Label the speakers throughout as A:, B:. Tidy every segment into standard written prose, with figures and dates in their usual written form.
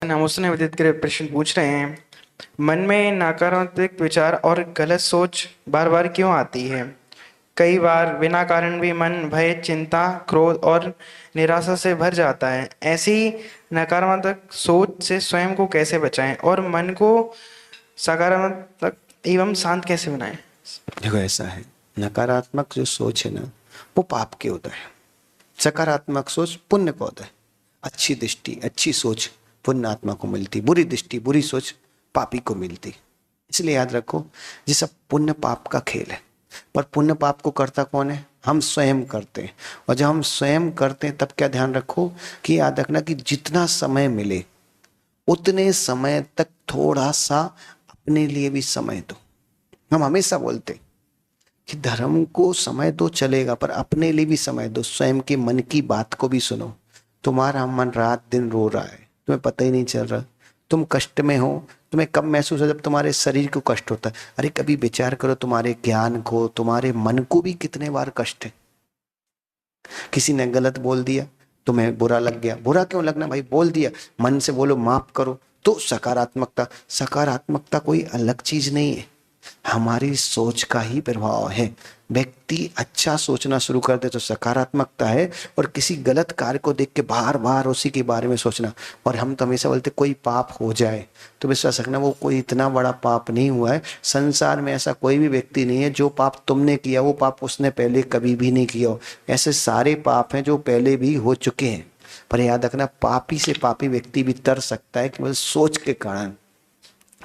A: हम उसने विदित के प्रश्न पूछ रहे हैं। मन में नकारात्मक विचार और गलत सोच बार बार क्यों आती है? कई बार बिना कारण भी मन भय, चिंता, क्रोध और निराशा से भर जाता है। ऐसी नकारात्मक सोच से स्वयं को कैसे बचाएं और मन को सकारात्मक एवं शांत कैसे बनाएं?
B: देखो, ऐसा है, नकारात्मक जो सोच है ना, वो पाप के होता है। सकारात्मक सोच पुण्य का होता है। अच्छी दृष्टि, अच्छी सोच पुण्य आत्मा को मिलती, बुरी दृष्टि, बुरी सोच पापी को मिलती। इसलिए याद रखो, ये सब पुण्य पाप का खेल है। पर पुण्य पाप को करता कौन है? हम स्वयं करते हैं। और जब हम स्वयं करते हैं तब क्या ध्यान रखो कि याद रखना कि जितना समय मिले उतने समय तक थोड़ा सा अपने लिए भी समय दो। हम हमेशा बोलते हैं कि धर्म को समय दो, चलेगा, पर अपने लिए भी समय दो। स्वयं के मन की बात को भी सुनो। तुम्हारा मन रात दिन रो रहा है, तुम्हें पता ही नहीं चल रहा। तुम कष्ट में हो, तुम्हें कब महसूस हो? जब तुम्हारे शरीर को कष्ट होता है। अरे कभी विचार करो, तुम्हारे ज्ञान को, तुम्हारे मन को भी कितने बार कष्ट है। किसी ने गलत बोल दिया, तुम्हें बुरा लग गया। बुरा क्यों लगना भाई? बोल दिया, मन से बोलो माफ करो। तो सकारात्मकता, सकारात्मकता कोई अलग चीज नहीं है, हमारी सोच का ही प्रभाव है। व्यक्ति अच्छा सोचना शुरू कर दे तो सकारात्मकता है, और किसी गलत कार्य को देख के बार बार उसी के बारे में सोचना। और हम तो हमेशा बोलते कोई पाप हो जाए तो विश्वास रखना वो कोई इतना बड़ा पाप नहीं हुआ है। संसार में ऐसा कोई भी व्यक्ति नहीं है जो पाप तुमने किया वो पाप उसने पहले कभी भी नहीं किया हो। ऐसे सारे पाप हैं जो पहले भी हो चुके हैं। पर याद रखना, पापी से पापी व्यक्ति भी तर सकता है केवल सोच के कारण,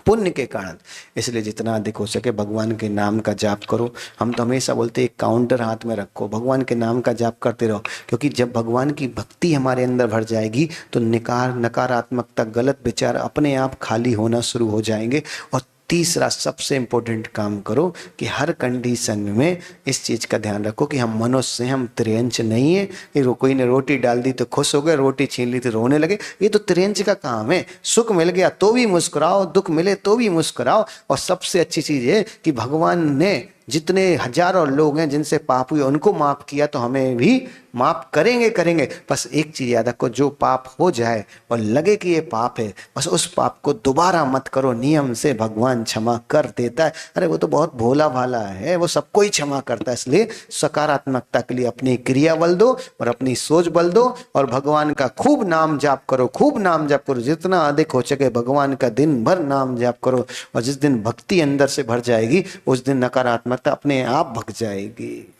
B: पुण्य के कारण। इसलिए जितना अधिक हो सके भगवान के नाम का जाप करो। हम तो हमेशा बोलते हैं एक काउंटर हाथ में रखो, भगवान के नाम का जाप करते रहो। क्योंकि जब भगवान की भक्ति हमारे अंदर भर जाएगी तो नकारात्मकता, गलत विचार अपने आप खाली होना शुरू हो जाएंगे। और तीसरा सबसे इंपॉर्टेंट काम करो कि हर कंडीशन में इस चीज का ध्यान रखो कि हम मनुष्य हैं, हम त्रियंच नहीं है। ये कोई ने रोटी डाल दी तो खुश हो गए, रोटी छीन ली तो रोने लगे। ये तो त्रियंच का काम है। सुख मिल गया तो भी मुस्कुराओ, दुख मिले तो भी मुस्कुराओ। और सबसे अच्छी चीज है कि भगवान ने जितने हजारों लोग हैं जिनसे पाप हुए उनको माफ किया, तो हमें भी माफ करेंगे करेंगे। बस एक चीज याद रखो, जो पाप हो जाए और लगे कि ये पाप है, बस उस पाप को दोबारा मत करो। नियम से भगवान क्षमा कर देता है। अरे वो तो बहुत भोला भाला है, वो सबको ही क्षमा करता है। इसलिए सकारात्मकता के लिए अपनी क्रिया बल दो और अपनी सोच बल दो, और भगवान का खूब नाम जाप करो, खूब नाम जाप करो। जितना अधिक हो सके भगवान का दिन भर नाम जाप करो। और जिस दिन भक्ति अंदर से भर जाएगी उस दिन नकारात्मकता अपने आप भग जाएगी।